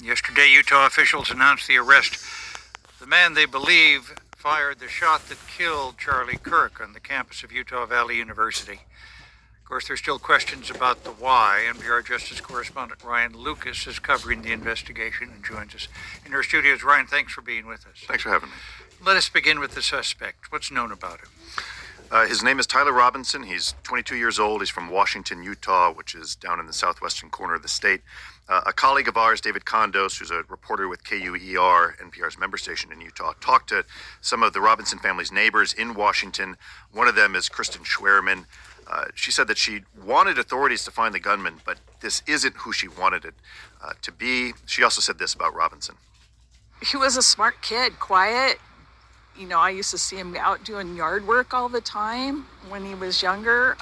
Yesterday, Utah officials announced the arrest of the man they believe fired the shot that killed Charlie Kirk on the campus of Utah Valley University. Of course, there's still questions about the why. NPR Justice correspondent Ryan Lucas is covering the investigation and joins us in our studios. Ryan, thanks for being with us. Thanks for having me. Let us begin with the suspect. What's known about him? His name is Tyler Robinson. He's 22 years old. He's from Washington, Utah, which is down in the southwestern corner of the state. A colleague of ours, David Condos, who's a reporter with KUER, NPR's member station in Utah, talked to some of the Robinson family's neighbors in Washington. One of them is Kristen Schwerman. She said that she wanted authorities to find the gunman, but this isn't who she wanted it to be. She also said this about Robinson. He was a smart kid, quiet. You know, I used to see him out doing yard work all the time when he was younger.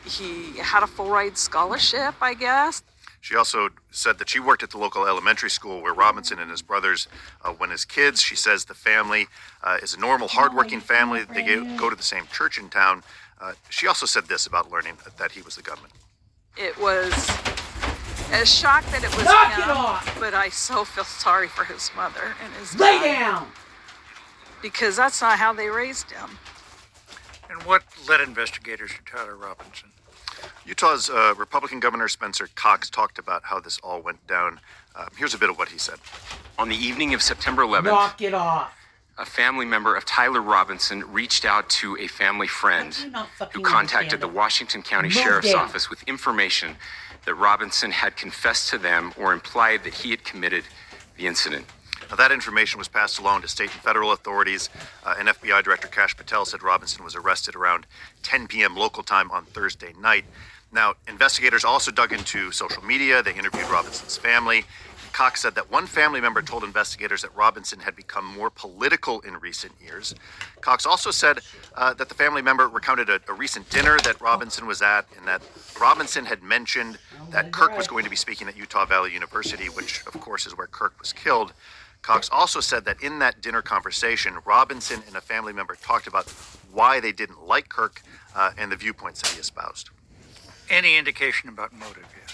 He had a full ride scholarship, I guess. She also said that she worked at the local elementary school where Robinson and his brothers went as kids. She says the family is a normal, hardworking family. They go to the same church in town. She also said this about learning that he was the gunman. It was a shock that it was him, but I so feel sorry for his mother and his dad. Lay down! Because that's not how they raised him. And what led investigators to Tyler Robinson? Utah's Republican Governor Spencer Cox talked about how this all went down. Here's a bit of what he said. On the evening of September 11th, Knock it off. a family member of Tyler Robinson reached out to a family friend who contacted the Washington County Sheriff's Office with information that Robinson had confessed to them or implied that he had committed the incident. Now, that information was passed along to state and federal authorities. And FBI Director Kash Patel said Robinson was arrested around 10 p.m. local time on Thursday night. Now, investigators also dug into social media. They interviewed Robinson's family. Cox said that one family member told investigators that Robinson had become more political in recent years. Cox also said that the family member recounted a recent dinner that Robinson was at, and that Robinson had mentioned that Kirk was going to be speaking at Utah Valley University, which, of course, is where Kirk was killed. Cox also said that in that dinner conversation, Robinson and a family member talked about why they didn't like Kirk and the viewpoints that he espoused. Any indication about motive yet?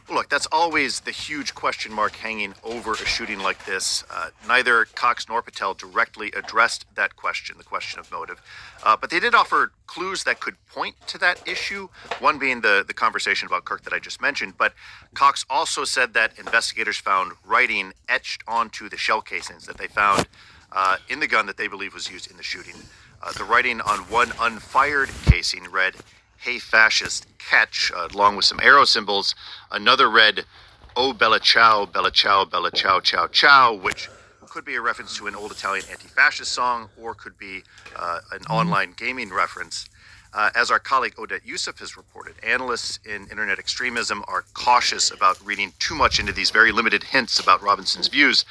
Look, that's always the huge question mark hanging over a shooting like this. Neither Cox nor Patel directly addressed that question, the question of motive. But they did offer clues that could point to that issue, one being the conversation about Kirk that I just mentioned. But Cox also said that investigators found writing etched onto the shell casings that they found in the gun that they believe was used in the shooting. The writing on one unfired casing read, "Hey fascist, catch," along with some arrow symbols. Another read, "Oh bella ciao, bella ciao, bella ciao, ciao, ciao," which could be a reference to an old Italian anti-fascist song or could be an online gaming reference. As our colleague Odette Yusuf has reported, analysts in internet extremism are cautious about reading too much into these very limited hints about Robinson's views.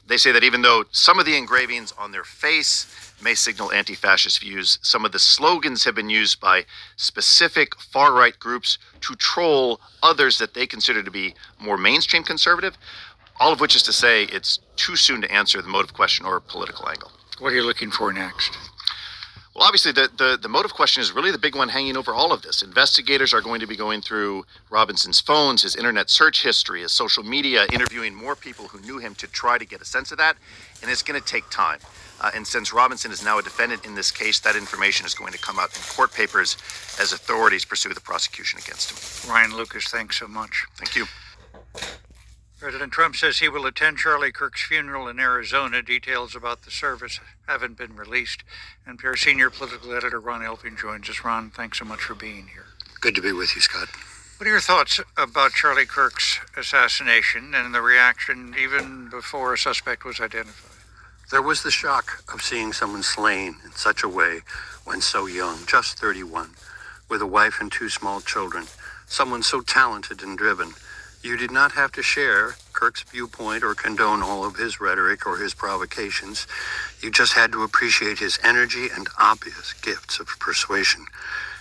They say that even though some of the engravings on their face may signal anti-fascist views, some of the slogans have been used by specific far-right groups to troll others that they consider to be more mainstream conservative, all of which is to say it's too soon to answer the motive question or political angle. What are you looking for next? Well, obviously, the motive question is really the big one hanging over all of this. Investigators are going to be going through Robinson's phones, his internet search history, his social media, interviewing more people who knew him to try to get a sense of that, and it's going to take time. And since Robinson is now a defendant in this case, that information is going to come out in court papers as authorities pursue the prosecution against him. Ryan Lucas, thanks so much. Thank you. President Trump says he will attend Charlie Kirk's funeral in Arizona. Details about the service haven't been released. NPR senior political editor Ron Elving joins us. Ron, thanks so much for being here. Good to be with you, Scott. What are your thoughts about Charlie Kirk's assassination and the reaction even before a suspect was identified? There was the shock of seeing someone slain in such a way when so young, just 31, with a wife and two small children, someone so talented and driven. You did not have to share Kirk's viewpoint or condone all of his rhetoric or his provocations. You just had to appreciate his energy and obvious gifts of persuasion.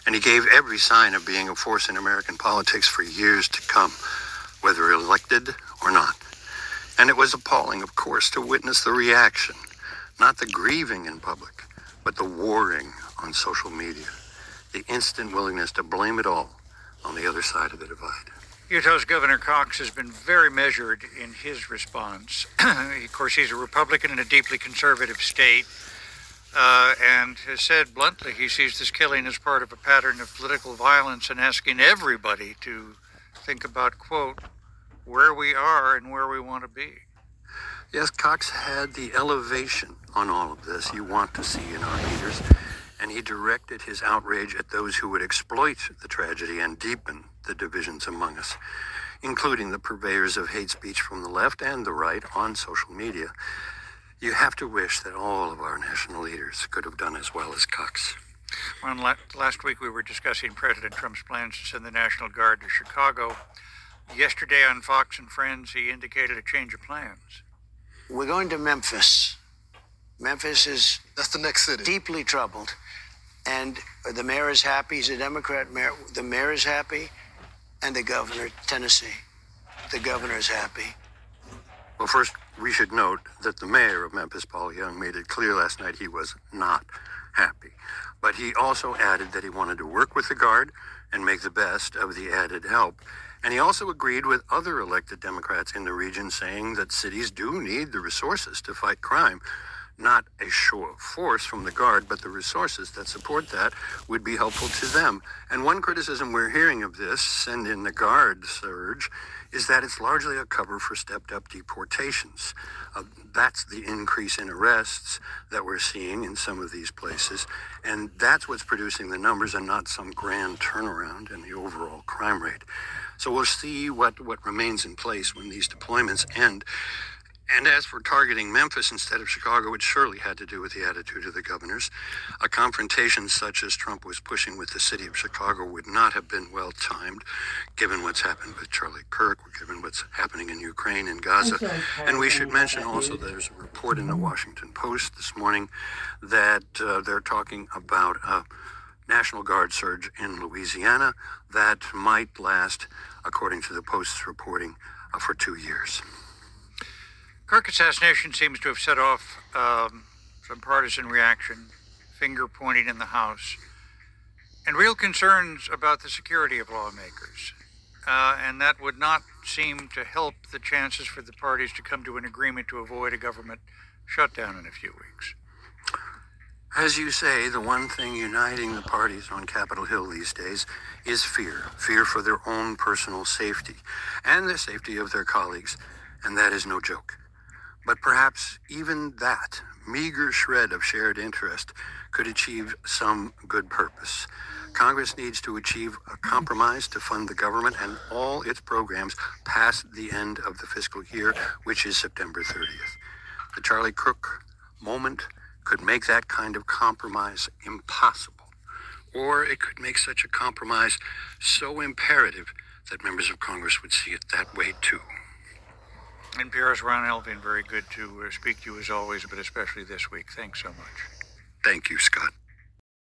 And he gave every sign of being a force in American politics for years to come, whether elected or not. And it was appalling, of course, to witness the reaction, not the grieving in public, but the warring on social media, the instant willingness to blame it all on the other side of the divide. Utah's Governor Cox has been very measured in his response. Of course, he's a Republican in a deeply conservative state, and has said bluntly he sees this killing as part of a pattern of political violence and asking everybody to think about, quote, where we are and where we want to be. Yes, Cox had the elevation on all of this you want to see in our leaders, and he directed his outrage at those who would exploit the tragedy and deepen the divisions among us, including the purveyors of hate speech from the left and the right on social media. You have to wish that all of our national leaders could have done as well as Cox. Well, last week we were discussing President Trump's plans to send the National Guard to Chicago. Yesterday on Fox and Friends, he indicated a change of plans. We're going to Memphis. Memphis is That's the next city. deeply troubled. And the mayor is happy. He's a Democrat mayor. The mayor is happy. And the governor, Tennessee. The governor is happy. Well, first, we should note that the mayor of Memphis, Paul Young, made it clear last night he was not happy. But he also added that he wanted to work with the Guard and make the best of the added help. And he also agreed with other elected Democrats in the region, saying that cities do need the resources to fight crime. Not a show of force from the Guard, but the resources that support that would be helpful to them. And one criticism we're hearing of this, send in the Guard surge, is that it's largely a cover for stepped-up deportations. That's the increase in arrests that we're seeing in some of these places, and that's what's producing the numbers and not some grand turnaround in the overall crime rate. So we'll see what remains in place when these deployments end. And as for targeting Memphis instead of Chicago, it surely had to do with the attitude of the governors. A confrontation such as Trump was pushing with the city of Chicago would not have been well timed, given what's happened with Charlie Kirk, given what's happening in Ukraine and Gaza. And we should mention also there's a report in the Washington Post this morning that they're talking about a National Guard surge in Louisiana that might last, according to the Post's reporting, for 2 years. Kirk assassination seems to have set off some partisan reaction, finger pointing in the House, and real concerns about the security of lawmakers. And that would not seem to help the chances for the parties to come to an agreement to avoid a government shutdown in a few weeks. As you say, the one thing uniting the parties on Capitol Hill these days is fear. Fear for their own personal safety and the safety of their colleagues, and that is no joke. But perhaps even that meager shred of shared interest could achieve some good purpose. Congress needs to achieve a compromise to fund the government and all its programs past the end of the fiscal year, which is September 30th. The Charlie Kirk moment could make that kind of compromise impossible, or it could make such a compromise so imperative that members of Congress would see it that way too. NPR's Ron Elving, very good to speak to you as always, but especially this week. Thanks so much. Thank you, Scott.